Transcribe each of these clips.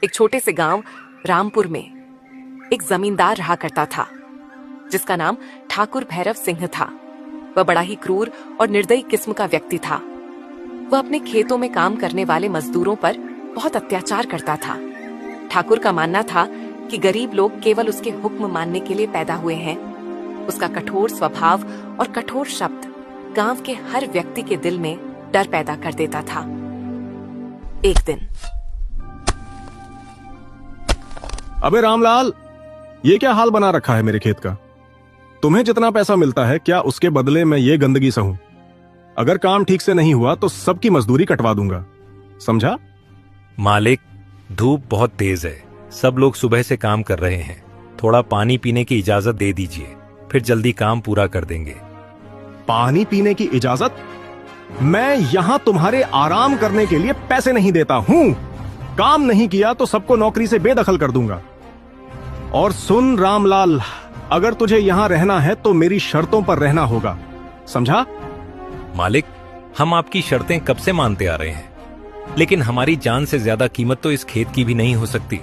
एक छोटे से गांव रामपुर में एक जमींदार रहा करता था जिसका नाम ठाकुर भैरव सिंह था। वह बड़ा ही क्रूर और निर्दयी किस्म का व्यक्ति था। वह अपने खेतों में काम करने वाले मजदूरों पर बहुत अत्याचार करता था। ठाकुर का मानना था कि गरीब लोग केवल उसके हुक्म मानने के लिए पैदा हुए हैं। उसका कठोर स्वभाव और कठोर शब्द गांव के हर व्यक्ति के दिल में डर पैदा कर देता था। एक दिन, अबे रामलाल, ये क्या हाल बना रखा है मेरे खेत का? तुम्हें जितना पैसा मिलता है क्या उसके बदले मैं ये गंदगी सहूं? अगर काम ठीक से नहीं हुआ तो सबकी मजदूरी कटवा दूंगा, समझा? मालिक, धूप बहुत तेज है। सब लोग सुबह से काम कर रहे हैं। थोड़ा पानी पीने की इजाजत दे दीजिए, फिर जल्दी काम पूरा कर देंगे। पानी पीने की इजाजत? मैं यहां तुम्हारे आराम करने के लिए पैसे नहीं देता हूं। काम नहीं किया तो सबको नौकरी से बेदखल कर दूंगा। और सुन रामलाल, अगर तुझे यहां रहना है तो मेरी शर्तों पर रहना होगा, समझा? मालिक, हम आपकी शर्तें कब से मानते आ रहे हैं, लेकिन हमारी जान से ज्यादा कीमत तो इस खेत की भी नहीं हो सकती।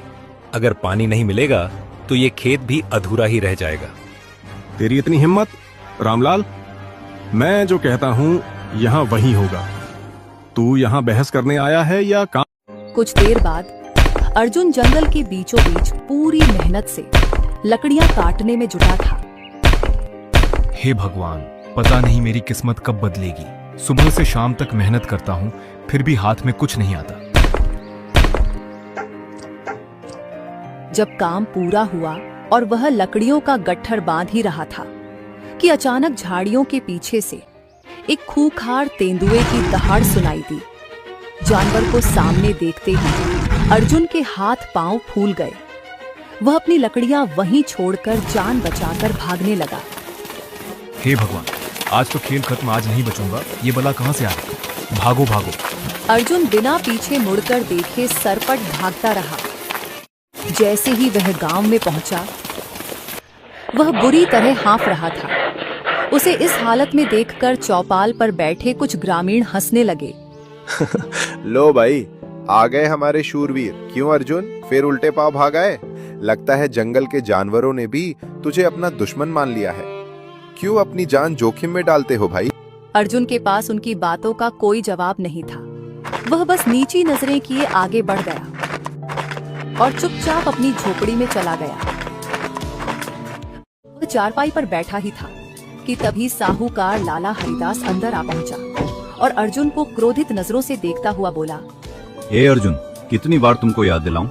अगर पानी नहीं मिलेगा तो ये खेत भी अधूरा ही रह जाएगा। तेरी इतनी हिम्मत? रामलाल, मैं जो कहता हूं यहां वही होगा। तू यहां बहस करने आया है या काम? कुछ देर बाद अर्जुन जंगल के बीचों बीच पूरी मेहनत से लकड़ियां काटने में जुटा था। हे भगवान, पता नहीं मेरी किस्मत कब बदलेगी। सुबह से शाम तक मेहनत करता हूँ, फिर भी हाथ में कुछ नहीं आता। जब काम पूरा हुआ और वह लकड़ियों का गट्ठर बांध ही रहा था कि अचानक झाड़ियों के पीछे से एक खूंखार तेंदुए की दहाड़ सुनाई दी। जानवर को सामने देखते ही अर्जुन के हाथ पांव फूल गए। वह अपनी लकड़ियां वहीं छोड़कर जान बचाकर भागने लगा। हे भगवान, आज तो खेल खत्म, आज नहीं बचूंगा। ये बला कहां से आ गई? भागो भागो। अर्जुन बिना पीछे मुड़कर देखे सरपट भागता रहा। जैसे ही वह गांव में पहुंचा, वह बुरी तरह हाँफ रहा था। उसे इस हालत में देखकर चौपाल पर बैठे कुछ ग्रामीण हंसने लगे। लो भाई, आ गए हमारे शूरवीर। क्यों अर्जुन, फिर उल्टे पांव भाग आए? लगता है जंगल के जानवरों ने भी तुझे अपना दुश्मन मान लिया है। क्यों अपनी जान जोखिम में डालते हो भाई? अर्जुन के पास उनकी बातों का कोई जवाब नहीं था। वह बस नीची नजरें किए आगे बढ़ गया और चुपचाप अपनी झोपड़ी में चला गया। वह चारपाई पर बैठा ही था कि तभी साहूकार लाला हरिदास अंदर आ पहुंचा और अर्जुन को क्रोधित नजरों से देखता हुआ बोला, हे अर्जुन, कितनी बार तुमको याद दिलाऊं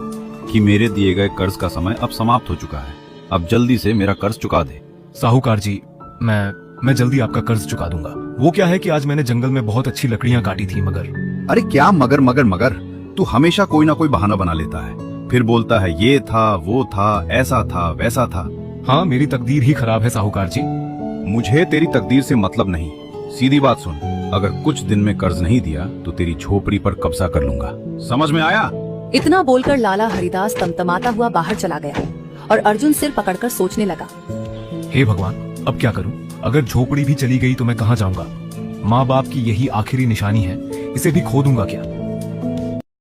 कि मेरे दिए गए कर्ज का समय अब समाप्त हो चुका है। अब जल्दी से मेरा कर्ज चुका दे। साहूकार जी, मैं जल्दी आपका कर्ज चुका दूंगा। वो क्या है कि आज मैंने जंगल में बहुत अच्छी लकड़ियां काटी थी, मगर। अरे क्या मगर मगर मगर? तू हमेशा कोई ना कोई बहाना बना लेता है, फिर बोलता है ये था, वो था, ऐसा था, वैसा था। हाँ, मेरी तकदीर ही खराब है साहूकार जी। मुझे तेरी तकदीर से मतलब नहीं। सीधी बात सुन, अगर कुछ दिन में कर्ज नहीं दिया तो तेरी झोपड़ी पर कब्जा कर लूंगा। समझ में आया? इतना बोलकर लाला हरिदास तमतमाता हुआ बाहर चला गया और अर्जुन सिर पकड़कर सोचने लगा। हे भगवान, अब क्या करूं? अगर झोपड़ी भी चली गई तो मैं कहाँ जाऊंगा? माँ बाप की यही आखिरी निशानी है, इसे भी खो दूंगा क्या?